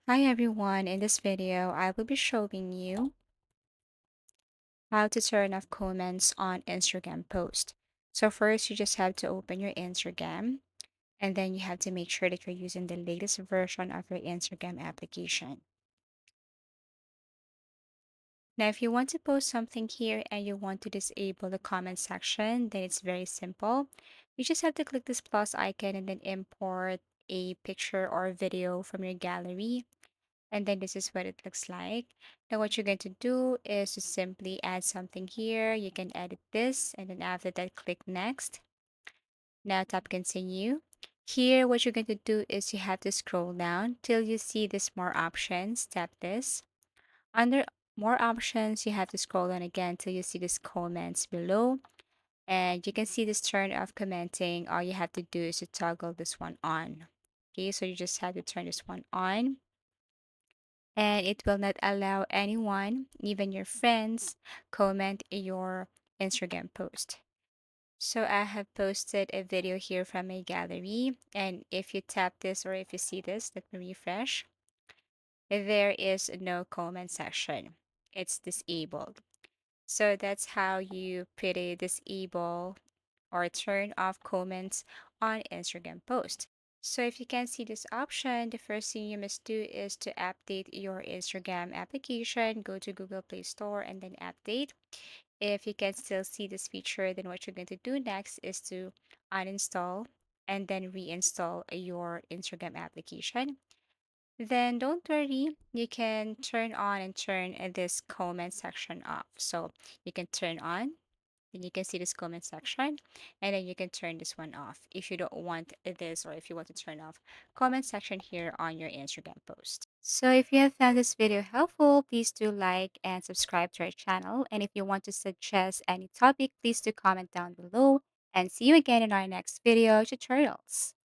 Hi everyone, in this video I will be showing you how to turn off comments on Instagram post. So first you just have to open your Instagram and then you have to make sure that you're using the latest version of your Instagram application. Now if you want to post something here and you want to disable the comment section, then it's very simple. You just have to click this plus icon and then import a picture or video from your gallery. And then this is what it looks like. Now what you're going to do is to simply add something here. You can edit this and then after that click next. Now tap continue. Here what you're going to do is you have to scroll down till you see this more options. Tap this. Under more options you have to scroll down again till you see this comments below. And you can see this turn off commenting. All you have to do is to toggle this one on. Okay, so you just have to turn this one on and it will not allow anyone, even your friends, comment your Instagram post. So I have posted a video here from my gallery, and if you tap this or if you see this, let me refresh. There is no comment section. It's disabled. So that's how you pretty disable or turn off comments on Instagram post. So if you can't see this option, the first thing you must do is to update your Instagram application. Go to Google Play Store and then update. If you can still see this feature, then what you're going to do next is to uninstall and then reinstall your Instagram application. Then don't worry, you can turn on and turn this comment section off. So you can turn on, then you can see this comment section, and then you can turn this one off if you don't want this or if you want to turn off comment section here on your Instagram post. So if you have found this video helpful, please do like and subscribe to our channel. And if you want to suggest any topic, please do comment down below. And see you again in our next video tutorials.